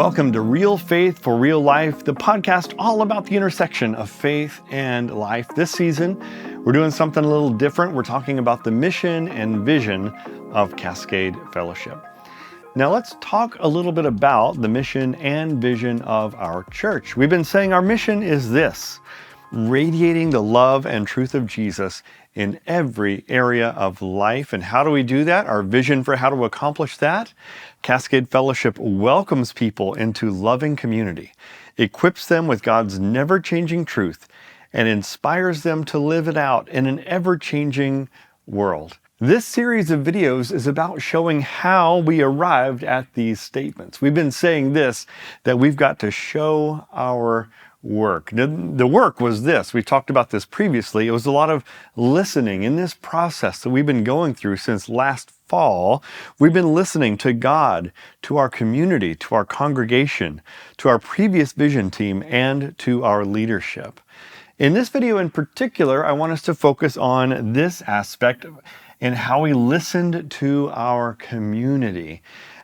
Welcome to Real Faith for Real Life, the podcast all about the intersection of faith and life. This season, we're doing something a little different. We're talking about the mission and vision of Cascade Fellowship. Now let's talk a little bit about the mission and vision of our church. We've been saying our mission is this: radiating the love and truth of Jesus in every area of life. And how do we do that? Our vision for how to accomplish that? Cascade Fellowship welcomes people into loving community, equips them with God's never-changing truth, and inspires them to live it out in an ever-changing world. This series of videos is about showing how we arrived at these statements. We've been saying this, that we've got to show our work. The work was this. We talked about this previously. It was a lot of listening in this process that we've been going through since last fall. We've been listening to God, to our community, to our congregation, to our previous vision team, and to our leadership. In this video in particular, I want us to focus on this aspect and how we listened to our community.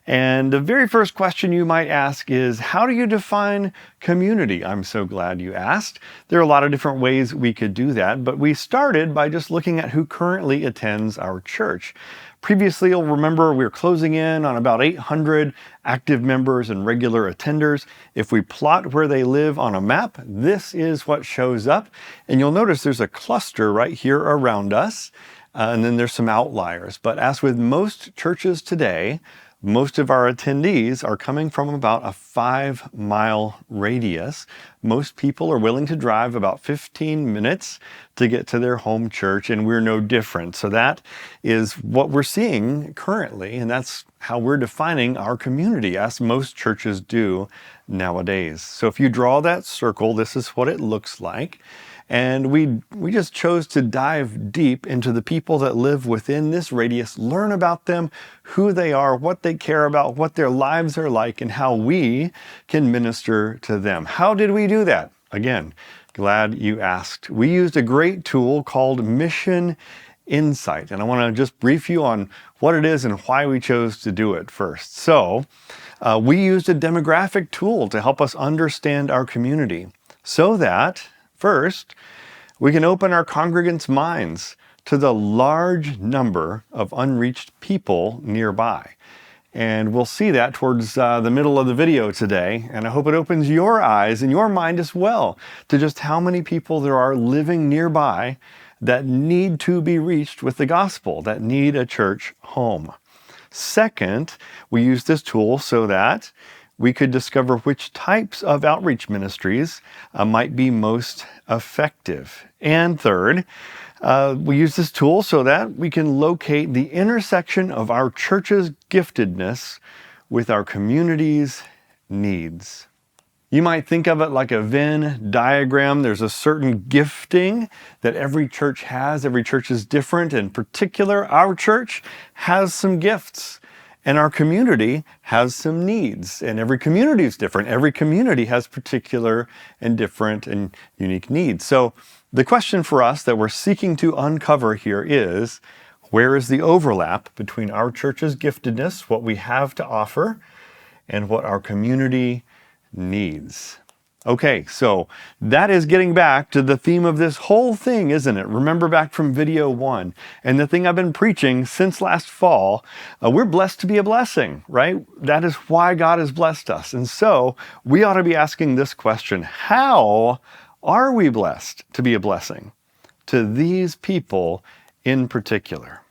And the very first question you might ask is, how do you define community? I'm so glad you asked. There are a lot of different ways we could do that, but we started by just looking at who currently attends our church. Previously, you'll remember we were closing in on about 800 active members and regular attenders. If we plot where they live on a map, this is what shows up. And you'll notice there's a cluster right here around us, and then there's some outliers. But as with most churches today, most of our attendees are coming from about a 5-mile radius. Most people are willing to drive about 15 minutes to get to their home church, and we're no different. So that is what we're seeing currently, and that's how we're defining our community, as most churches do nowadays. So if you draw that circle, this is what it looks like. And we just chose to dive deep into the people that live within this radius, learn about them, who they are, what they care about, what their lives are like, and how we can minister to them. How did we do that? Again, glad you asked. We used a great tool called MissionInsite, and I want to just brief you on what it is and why we chose to do it first. So, we used a demographic tool to help us understand our community so that first, we can open our congregants' minds to the large number of unreached people nearby. And we'll see that towards the middle of the video today. And I hope it opens your eyes and your mind as well to just how many people there are living nearby that need to be reached with the gospel, that need a church home. Second, we use this tool so that we could discover which types of outreach ministries might be most effective. And third, we use this tool so that we can locate the intersection of our church's giftedness with our community's needs. You might think of it like a Venn diagram. There's a certain gifting that every church has. Every church is different. In particular, our church has some gifts. And our community has some needs, and every community is different. Every community has particular and different and unique needs. So the question for us that we're seeking to uncover here is, where is the overlap between our church's giftedness, what we have to offer, and what our community needs? Okay, so that is getting back to the theme of this whole thing, isn't it? Remember back from video 1, and the thing I've been preaching since last fall, we're blessed to be a blessing, right? That is why God has blessed us. And so we ought to be asking this question: how are we blessed to be a blessing to these people in particular?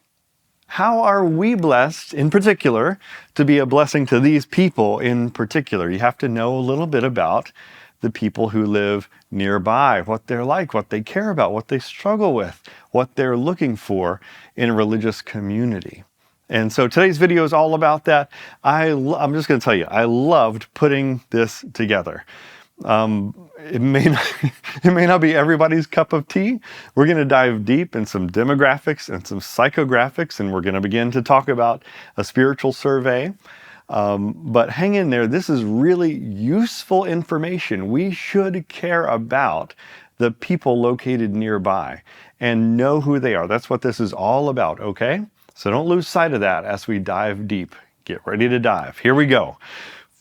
How are we blessed in particular to be a blessing to these people in particular? You have to know a little bit about the people who live nearby, what they're like, what they care about, what they struggle with, what they're looking for in a religious community. And so today's video is all about that. I'm just going to tell you, I loved putting this together. It may not be everybody's cup of tea. We're going to dive deep in some demographics and some psychographics, and we're going to begin to talk about a spiritual survey. But hang in there. This is really useful information. We should care about the people located nearby and know who they are. That's what this is all about, okay? So don't lose sight of that as we dive deep. Get ready to dive. Here we go.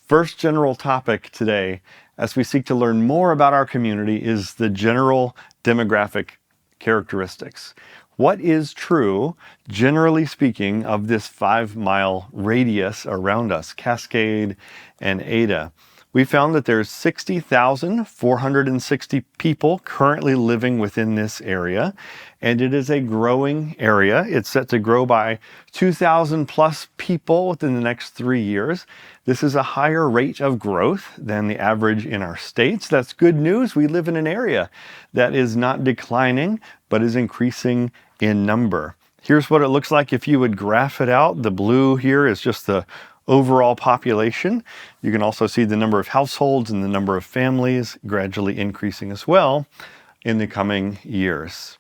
First general topic today, as we seek to learn more about our community, is the general demographic characteristics. What is true, generally speaking, of this 5-mile radius around us, Cascade and Ada? We found that there's 60,460 people currently living within this area, and it is a growing area. It's set to grow by 2,000 plus people within the next 3 years. This is a higher rate of growth than the average in our states. That's good news. We live in an area that is not declining, but is increasing in number. Here's what it looks like if you would graph it out. The blue here is just the overall population. You can also see the number of households and the number of families gradually increasing as well in the coming years.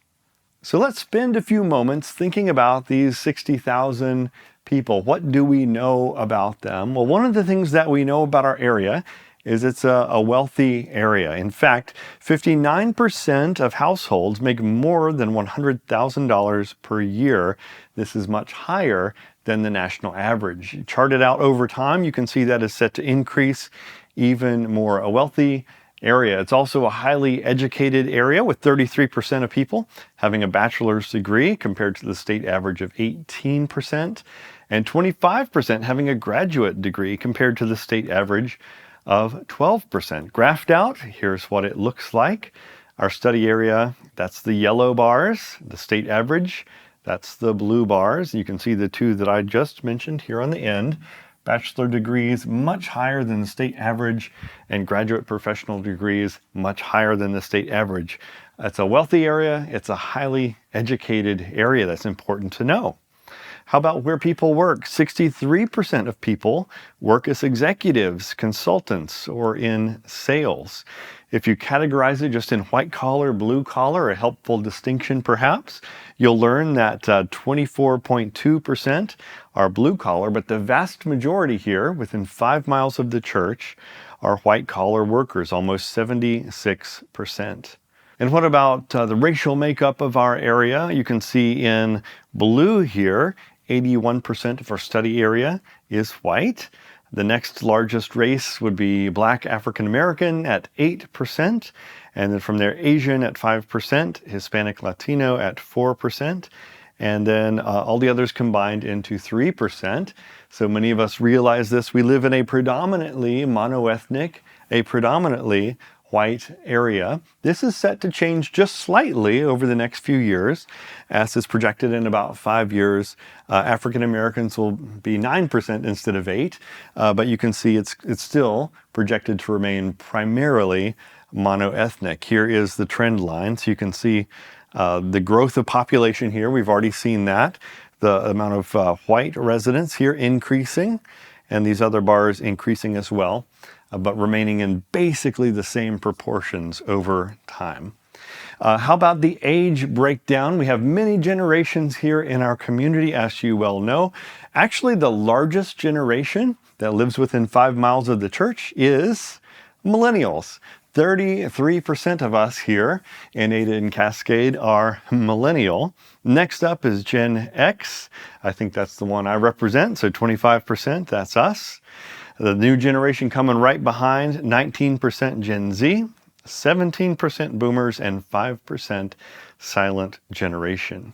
So let's spend a few moments thinking about these 60,000 people. What do we know about them? Well, one of the things that we know about our area is it's a wealthy area. In fact, 59% of households make more than $100,000 per year. This is much higher than the national average. Charted out over time, you can see that is set to increase even more. A wealthy area. It's also a highly educated area, with 33% of people having a bachelor's degree compared to the state average of 18%, and 25% having a graduate degree compared to the state average of 12%. Graphed out, here's what it looks like. Our study area, that's the yellow bars. The state average, that's the blue bars. You can see the two that I just mentioned here on the end. Bachelor degrees much higher than the state average, and graduate professional degrees much higher than the state average. It's a wealthy area. It's a highly educated area. That's important to know. How about where people work? 63% of people work as executives, consultants, or in sales. If you categorize it just in white collar, blue collar, a helpful distinction perhaps, you'll learn that 24.2% are blue collar, but the vast majority here, within 5 miles of the church, are white collar workers, almost 76%. And what about the racial makeup of our area? You can see in blue here, 81% of our study area is white. The next largest race would be Black African American at 8%, and then from there Asian at 5%, Hispanic Latino at 4%, and then all the others combined into 3%. So many of us realize this. We live in a predominantly monoethnic, a predominantly white area. This is set to change just slightly over the next few years, as is projected in about 5 years. African Americans will be 9% instead of 8%, but you can see it's still projected to remain primarily monoethnic. Here is the trend line, so you can see the growth of population here. We've already seen that. The amount of white residents here increasing, and these other bars increasing as well, but remaining in basically the same proportions over time. How about the age breakdown? We have many generations here in our community, as you well know. Actually, the largest generation that lives within 5 miles of the church is millennials. 33% of us here in Ada and Cascade are millennial. Next up is Gen X. I think that's the one I represent, so 25%, that's us. The new generation coming right behind, 19% Gen Z, 17% boomers, and 5% silent generation.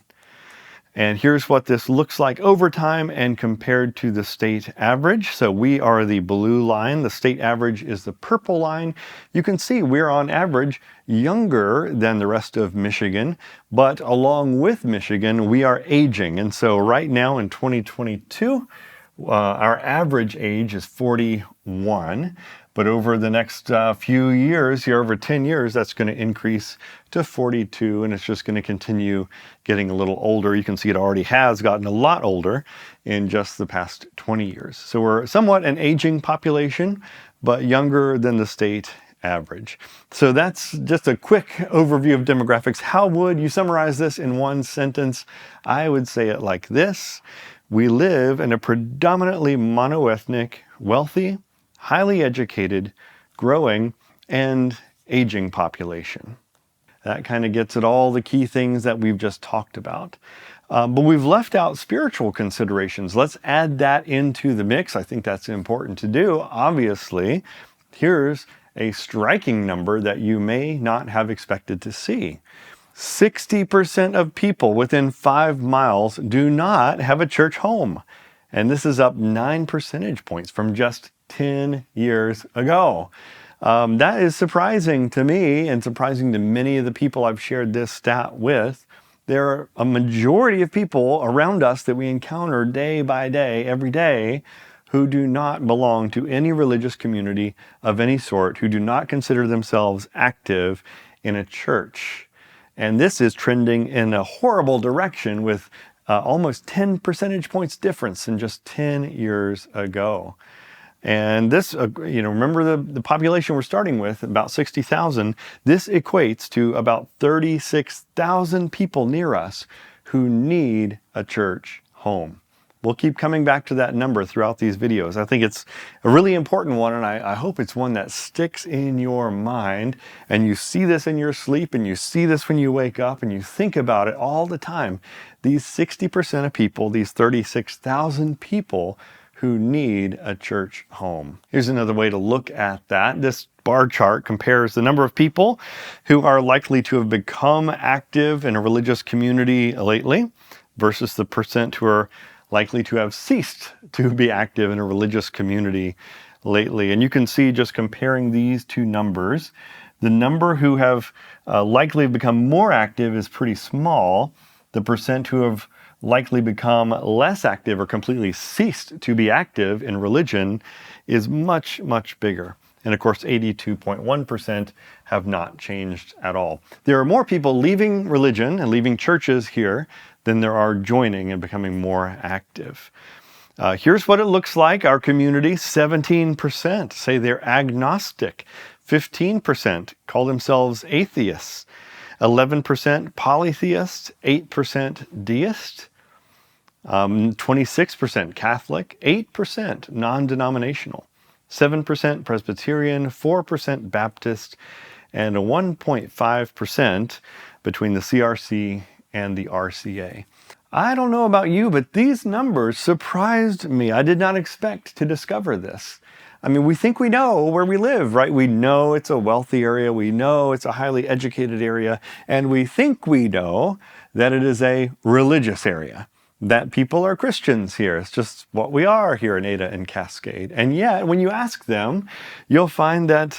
And here's what this looks like over time and compared to the state average. So we are the blue line. The state average is the purple line. You can see we're on average younger than the rest of Michigan, but along with Michigan, we are aging. And so right now in 2022, our average age is 41, but over the next few years, here over 10 years, that's going to increase to 42, and it's just going to continue getting a little older. You can see it already has gotten a lot older in just the past 20 years. So we're somewhat an aging population, but younger than the state average. So that's just a quick overview of demographics. How would you summarize this in one sentence? I would say it like this. We live in a predominantly monoethnic, wealthy, highly educated, growing, and aging population. That kind of gets at all the key things that we've just talked about. But we've left out spiritual considerations. Let's add that into the mix. I think that's important to do. Obviously, here's a striking number that you may not have expected to see. 60% of people within 5 miles do not have a church home. And this is up 9 percentage points from just 10 years ago. That is surprising to me and surprising to many of the people I've shared this stat with. There are a majority of people around us that we encounter day by day, every day, who do not belong to any religious community of any sort, who do not consider themselves active in a church. And this is trending in a horrible direction with almost 10 percentage points difference in just 10 years ago. And this, remember the population we're starting with, about 60,000. This equates to about 36,000 people near us who need a church home. We'll keep coming back to that number throughout these videos. I think it's a really important one, and I hope it's one that sticks in your mind, and you see this in your sleep, and you see this when you wake up, and you think about it all the time. These 60% of people, these 36,000 people who need a church home. Here's another way to look at that. This bar chart compares the number of people who are likely to have become active in a religious community lately versus the percent who are likely to have ceased to be active in a religious community lately. And you can see, just comparing these two numbers, the number who have likely become more active is pretty small. The percent who have likely become less active or completely ceased to be active in religion is much, much bigger. And of course, 82.1% have not changed at all. There are more people leaving religion and leaving churches here than there are joining and becoming more active. Here's what it looks like. Our community, 17% say they're agnostic. 15% call themselves atheists. 11% polytheist. 8% deist. 26% Catholic. 8% non-denominational. 7% Presbyterian. 4% Baptist. And 1.5% between the CRC and the RCA. I don't know about you, but these numbers surprised me. I did not expect to discover this. I mean, we think we know where we live, right? We know it's a wealthy area. We know it's a highly educated area. And we think we know that it is a religious area, that people are Christians here. It's just what we are here in Ada and Cascade. And yet, when you ask them, you'll find that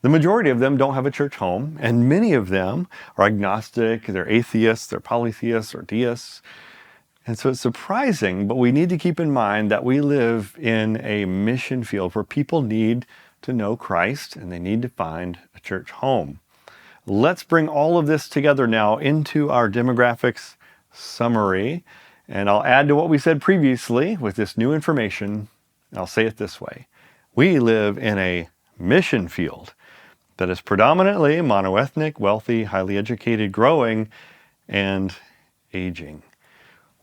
the majority of them don't have a church home, and many of them are agnostic, they're atheists, they're polytheists or deists. And so it's surprising, but we need to keep in mind that we live in a mission field where people need to know Christ and they need to find a church home. Let's bring all of this together now into our demographics summary. And I'll add to what we said previously with this new information. I'll say it this way. We live in a mission field that is predominantly monoethnic, wealthy, highly educated, growing, and aging.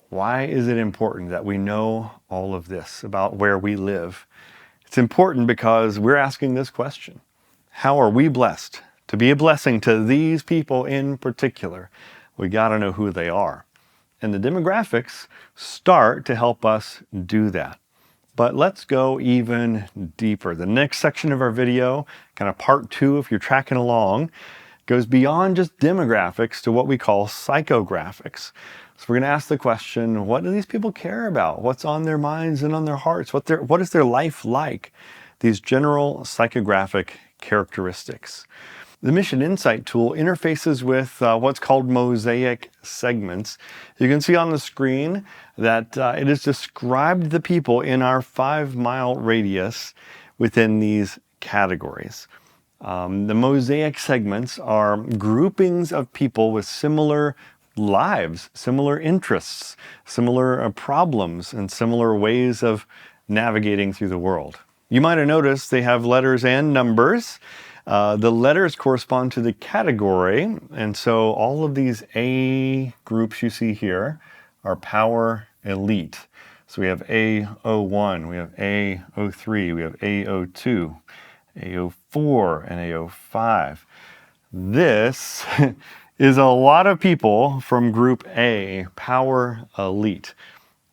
Why is it important that we know all of this about where we live? It's important because we're asking this question. How are we blessed to be a blessing to these people in particular? We got to know who they are. And the demographics start to help us do that. But let's go even deeper. The next section of our video, kind of part 2 if you're tracking along, goes beyond just demographics to what we call psychographics. So we're going to ask the question, what do these people care about? What's on their minds and on their hearts? What is their life like? These general psychographic characteristics. The MissionInsite tool interfaces with what's called mosaic segments. You can see on the screen that it has described the people in our 5-mile radius within these categories. The mosaic segments are groupings of people with similar lives, similar interests, similar problems, and similar ways of navigating through the world. You might have noticed they have letters and numbers. The letters correspond to the category, and so all of these A groups you see here are power elite. So we have A01, we have A03, we have A02, A04, and A05. This is a lot of people from Group A, Power Elite.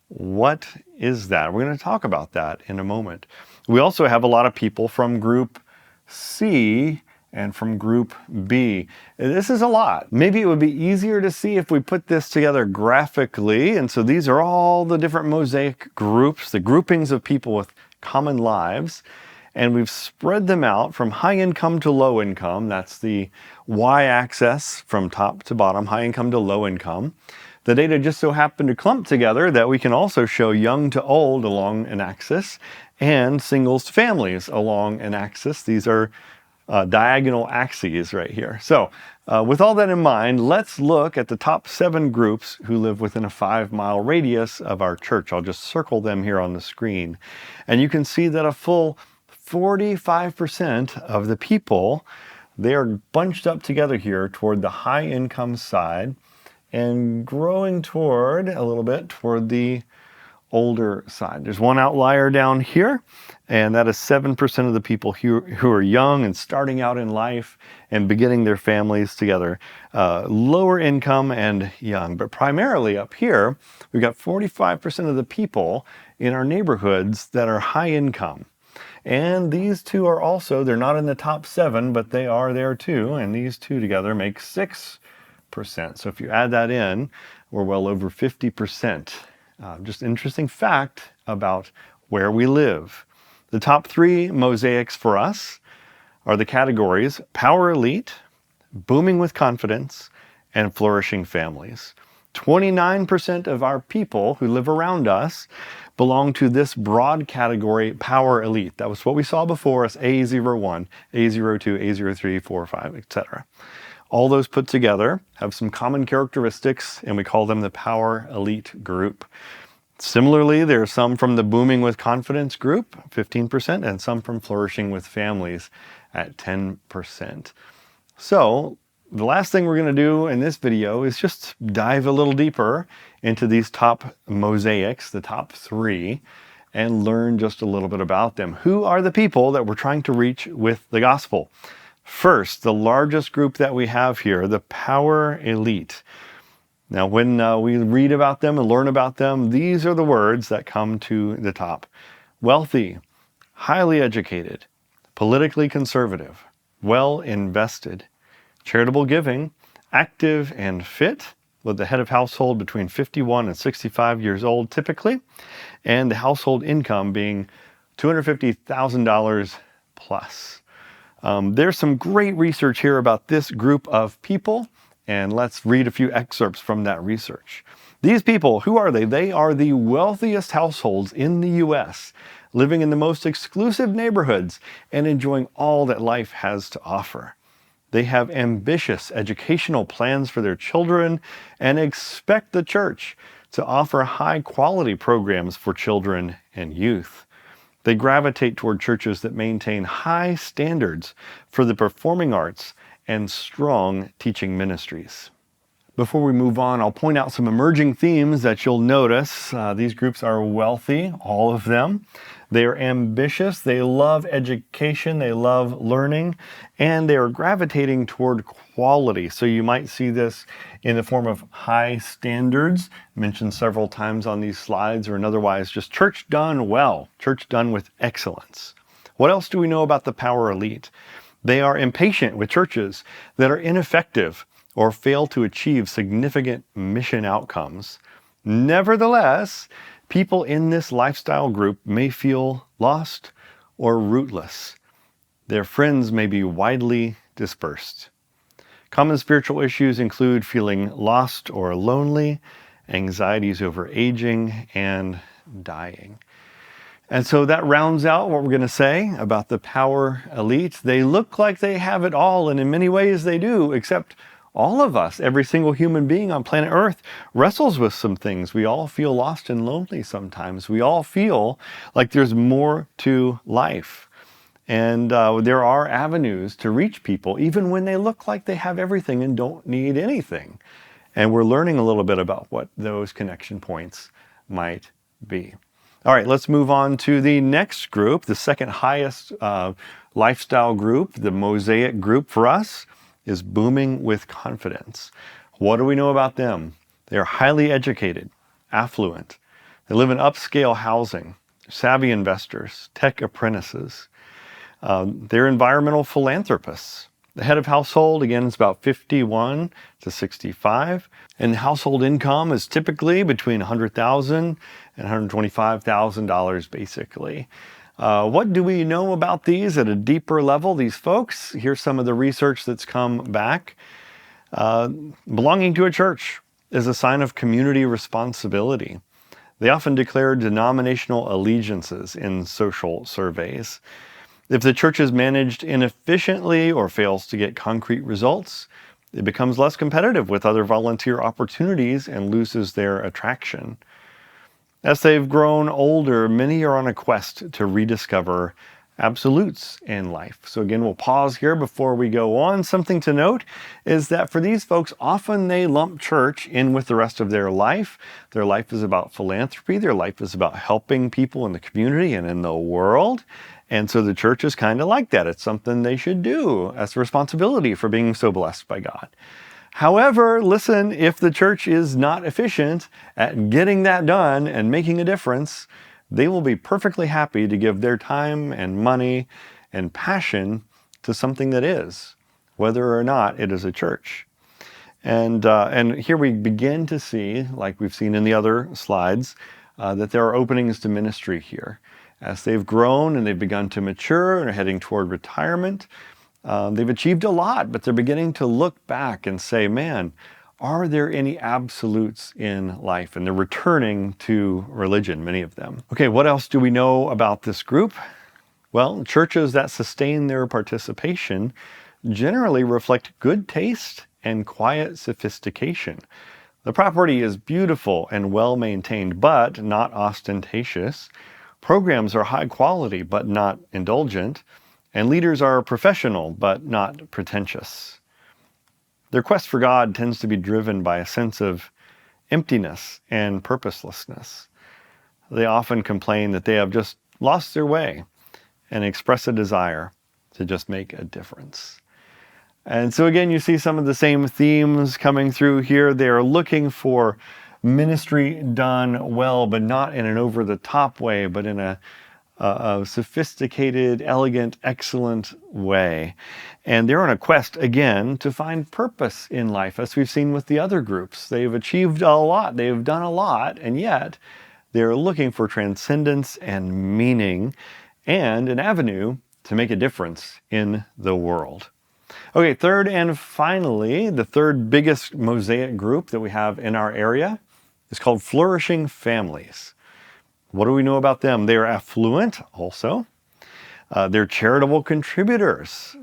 What is that? We're going to talk about that in a moment. We also have a lot of people from Group C and from Group B. This is a lot. Maybe it would be easier to see if we put this together graphically. And so these are all the different mosaic groups, the groupings of people with common lives. And we've spread them out from high income to low income. That's the y-axis from top to bottom, high income to low income. The data just so happen to clump together that we can also show young to old along an axis and singles to families along an axis. These are diagonal axes right here. So with all that in mind, let's look at the top 7 groups who live within a 5-mile radius of our church. I'll just circle them here on the screen. And you can see that a full 45% of the people, they are bunched up together here toward the high income side and growing toward a little bit toward the older side. There's one outlier down here, and that is 7% of the people who are young and starting out in life and beginning their families together. Lower income and young, but primarily up here, we've got 45% of the people in our neighborhoods that are high income. And these two are also, they're not in the top 7, but they are there too, and these two together make 6%. So if you add that in, we're well over 50%. Just interesting fact about where we live. The top 3 mosaics for us are the categories Power Elite, Booming with Confidence, and Flourishing Families. 29% of our people who live around us belong to this broad category, Power Elite. That was what we saw before as A01, A02, A03, 4, 5, etc. All those put together have some common characteristics, and we call them the Power Elite group. Similarly, there are some from the Booming with Confidence group, 15%, and some from Flourishing with Families at 10%. So the last thing we're going to do in this video is just dive a little deeper into these top mosaics, the top 3, and learn just a little bit about them. Who are the people that we're trying to reach with the gospel? First, the largest group that we have here, the Power Elite. Now, when we read about them and learn about them, these are the words that come to the top. Wealthy, highly educated, politically conservative, well invested, charitable giving, active and fit, with the head of household between 51 and 65 years old typically, and the household income being $250,000 plus. There's some great research here about this group of people, and let's read a few excerpts from that research. These people, who are they? They are the wealthiest households in the U.S., living in the most exclusive neighborhoods and enjoying all that life has to offer. They have ambitious educational plans for their children and expect the church to offer high-quality programs for children and youth. They gravitate toward churches that maintain high standards for the performing arts and strong teaching ministries. Before we move on, I'll point out some emerging themes that you'll notice. These groups are wealthy, all of them. They are ambitious, they love education, they love learning, and they are gravitating toward quality. So you might see this in the form of high standards, mentioned several times on these slides, or in otherwise just church done well, church done with excellence. What else do we know about the Power Elite? They are impatient with churches that are ineffective or fail to achieve significant mission outcomes. Nevertheless, people in this lifestyle group may feel lost or rootless. Their friends may be widely dispersed. Common spiritual issues include feeling lost or lonely, anxieties over aging, and dying. And so that rounds out what we're going to say about the Power Elite. They look like they have it all, and in many ways they do, except all of us, every single human being on planet Earth, wrestles with some things. We all feel lost and lonely sometimes. We all feel like there's more to life. And there are avenues to reach people, even when they look like they have everything and don't need anything. And we're learning a little bit about what those connection points might be. All right, let's move on to the next group, the second highest lifestyle group, the Mosaic group for us, is booming with confidence. What do we know about them? They are highly educated, affluent. They live in upscale housing, savvy investors, tech apprentices. They're environmental philanthropists. The head of household, again, is about 51 to 65. And the household income is typically between $100,000 and $125,000 basically. What do we know about these at a deeper level, these folks? Here's some of the research that's come back. Belonging to a church is a sign of community responsibility. They often declare denominational allegiances in social surveys. If the church is managed inefficiently or fails to get concrete results, it becomes less competitive with other volunteer opportunities and loses their attraction. As they've grown older, many are on a quest to rediscover absolutes in life. So again, we'll pause here before we go on. Something to note is that for these folks, often they lump church in with the rest of their life. Their life is about philanthropy. Their life is about helping people in the community and in the world. And so the church is kind of like that. It's something they should do as a responsibility for being so blessed by God. However, listen, if the church is not efficient at getting that done and making a difference, they will be perfectly happy to give their time and money and passion to something that is, whether or not it is a church. And here we begin to see, like we've seen in the other slides, that there are openings to ministry here. As they've grown and they've begun to mature and are heading toward retirement, they've achieved a lot, but they're beginning to look back and say, man, are there any absolutes in life? And they're returning to religion, many of them. Okay, what else do we know about this group? Well, churches that sustain their participation generally reflect good taste and quiet sophistication. The property is beautiful and well maintained, but not ostentatious. Programs are high quality, but not indulgent. And leaders are professional, but not pretentious. Their quest for God tends to be driven by a sense of emptiness and purposelessness. They often complain that they have just lost their way and express a desire to just make a difference. And so again, you see some of the same themes coming through here. They are looking for ministry done well, but not in an over-the-top way, but in a sophisticated, elegant, excellent way. And they're on a quest, again, to find purpose in life, as we've seen with the other groups. They've achieved a lot, they've done a lot, and yet they're looking for transcendence and meaning and an avenue to make a difference in the world. Okay, third and finally, the third biggest mosaic group that we have in our area is called Flourishing Families. What do we know about them? They are affluent also. They're charitable contributors.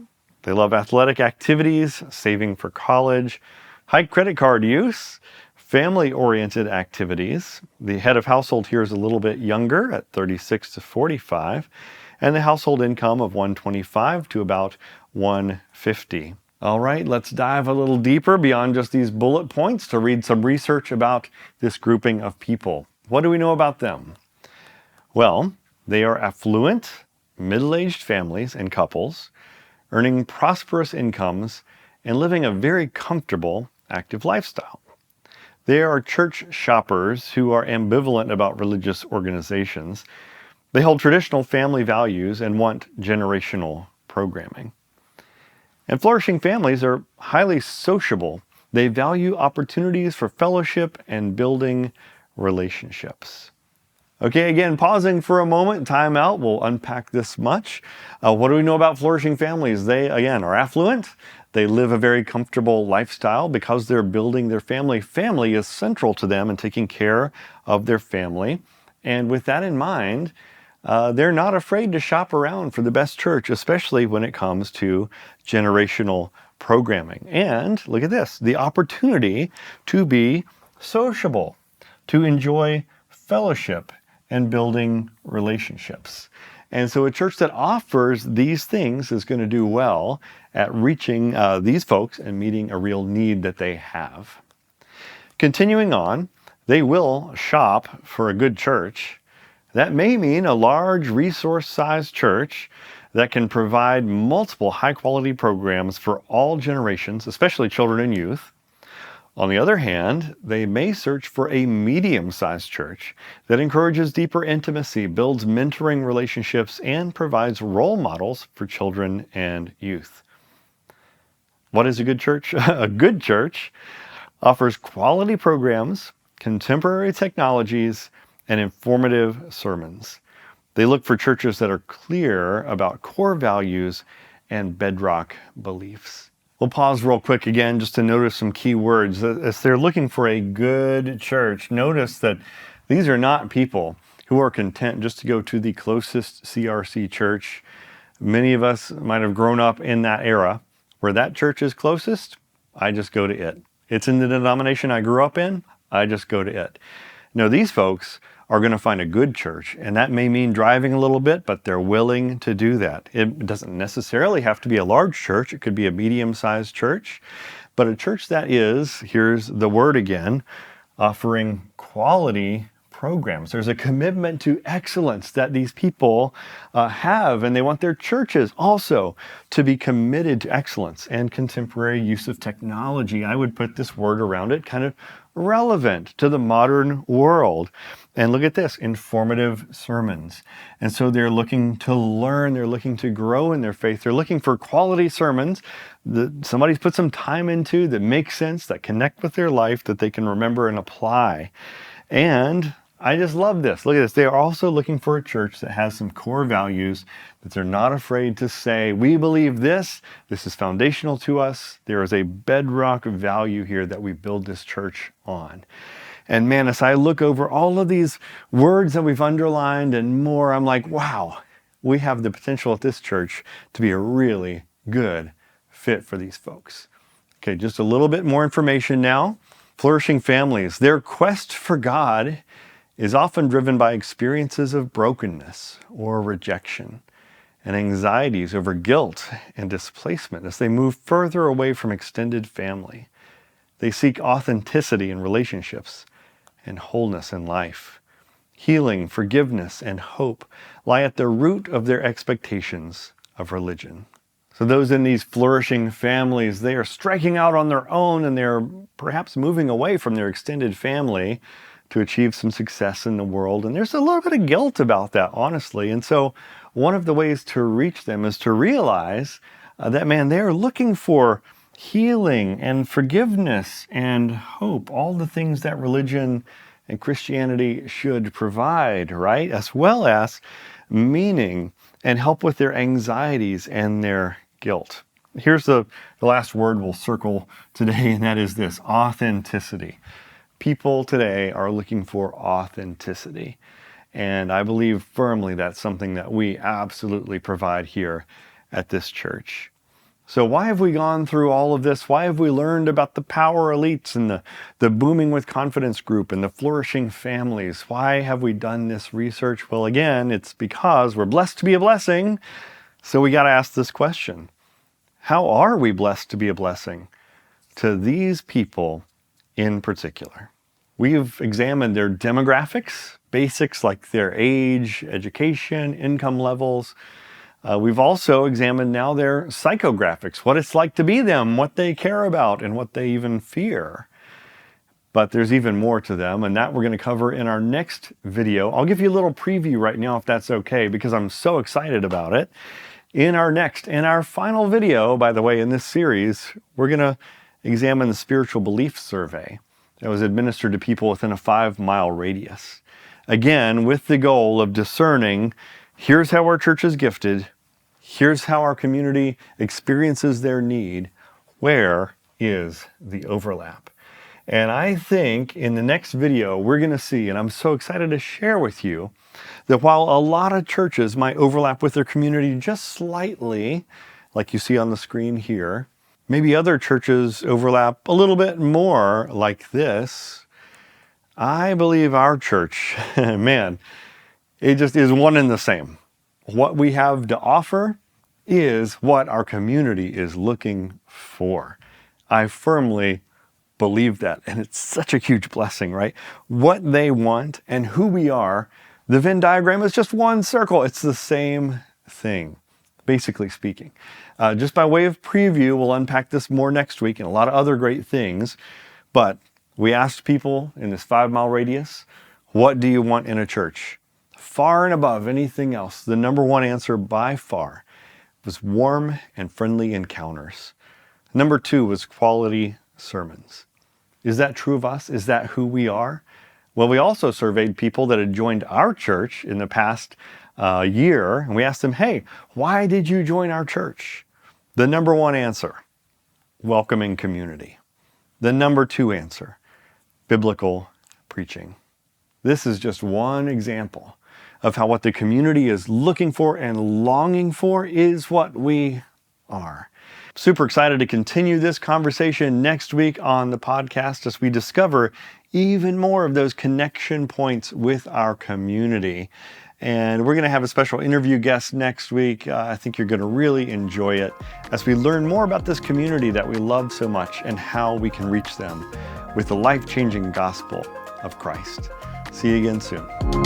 They love athletic activities, saving for college, high credit card use, family-oriented activities. The head of household here is a little bit younger at 36 to 45, and the household income of 125 to about 150. All right, let's dive a little deeper beyond just these bullet points to read some research about this grouping of people. What do we know about them? Well, they are affluent, middle-aged families and couples, earning prosperous incomes and living a very comfortable, active lifestyle. They are church shoppers who are ambivalent about religious organizations. They hold traditional family values and want generational programming. And flourishing families are highly sociable. They value opportunities for fellowship and building relationships. Okay, again, pausing for a moment, time out, we'll unpack this much. What do we know about flourishing families? They, again, are affluent. They live a very comfortable lifestyle because they're building their family. Family is central to them and taking care of their family. And with that in mind, they're not afraid to shop around for the best church, especially when it comes to generational programming. And look at this, the opportunity to be sociable, to enjoy fellowship and building relationships. And so a church that offers these things is going to do well at reaching these folks and meeting a real need that they have. Continuing on, they will shop for a good church. That may mean a large resource-sized church that can provide multiple high-quality programs for all generations, especially children and youth. On the other hand, they may search for a medium-sized church that encourages deeper intimacy, builds mentoring relationships, and provides role models for children and youth. What is a good church? A good church offers quality programs, contemporary technologies, and informative sermons. They look for churches that are clear about core values and bedrock beliefs. We'll pause real quick again just to notice some key words. As they're looking for a good church, notice that these are not people who are content just to go to the closest CRC church. Many of us might have grown up in that era where that church is closest. I just go to it. It's in the denomination I grew up in. I just go to it. No, these folks are going to find a good church, and that may mean driving a little bit, but they're willing to do that. It doesn't necessarily have to be a large church. It could be a medium-sized church, but a church that is, here's the word again, offering quality programs. There's a commitment to excellence that these people have, and they want their churches also to be committed to excellence and contemporary use of technology. I would put this word around it, kind of relevant to the modern world. And look at this, informative sermons. And so they're looking to learn, they're looking to grow in their faith, they're looking for quality sermons that somebody's put some time into, that make sense, that connect with their life, that they can remember and apply. And I just love this. Look at this. They are also looking for a church that has some core values, that they're not afraid to say, we believe this is foundational to us. There is a bedrock value here that we build this church on. And man, as I look over all of these words that we've underlined and more, I'm like, wow, we have the potential at this church to be a really good fit for these folks. Okay, just a little bit more information now. Flourishing families, their quest for God is often driven by experiences of brokenness or rejection and anxieties over guilt and displacement as they move further away from extended family. They seek authenticity in relationships and wholeness in life. Healing, forgiveness, and hope lie at the root of their expectations of religion. So those in these flourishing families, they are striking out on their own, and they're perhaps moving away from their extended family to achieve some success in the world. And there's a little bit of guilt about that, honestly. And so one of the ways to reach them is to realize that, man, they're looking for healing and forgiveness and hope, all the things that religion and Christianity should provide, right? As well as meaning and help with their anxieties and their guilt. Here's the last word we'll circle today, and that is this: authenticity. People today are looking for authenticity. And I believe firmly that's something that we absolutely provide here at this church. So why have we gone through all of this? Why have we learned about the power elites and the Booming with Confidence group and the flourishing families? Why have we done this research? Well, again, it's because we're blessed to be a blessing. So we got to ask this question: how are we blessed to be a blessing to these people in particular? We've examined their demographics, basics like their age, education, income levels. We've also examined now their psychographics, what it's like to be them, what they care about, and what they even fear. But there's even more to them, and that we're going to cover in our next video. I'll give you a little preview right now if that's okay, because I'm so excited about it. In our final video, by the way, in this series, we're going to examine the spiritual belief survey that was administered to people within a 5-mile radius. Again, with the goal of discerning, here's how our church is gifted, here's how our community experiences their need, where is the overlap? And I think in the next video, we're going to see, and I'm so excited to share with you, that while a lot of churches might overlap with their community just slightly, like you see on the screen here, maybe other churches overlap a little bit more like this. I believe our church, man, it just is one and the same. What we have to offer is what our community is looking for. I firmly believe that, and it's such a huge blessing, right? What they want and who we are, the Venn diagram is just one circle. It's the same thing. basically speaking. Just by way of preview, we'll unpack this more next week and a lot of other great things. But we asked people in this 5-mile radius, what do you want in a church? Far and above anything else, the number one answer by far was warm and friendly encounters. Number 2 was quality sermons. Is that true of us? Is that who we are? Well, we also surveyed people that had joined our church in the past year, and we asked them, hey, why did you join our church? The number 1 answer, welcoming community. The number 2 answer, biblical preaching. This is just one example of how what the community is looking for and longing for is what we are. Super excited to continue this conversation next week on the podcast as we discover even more of those connection points with our community. And we're going to have a special interview guest next week. I think you're going to really enjoy it as we learn more about this community that we love so much and how we can reach them with the life-changing gospel of Christ. See you again soon.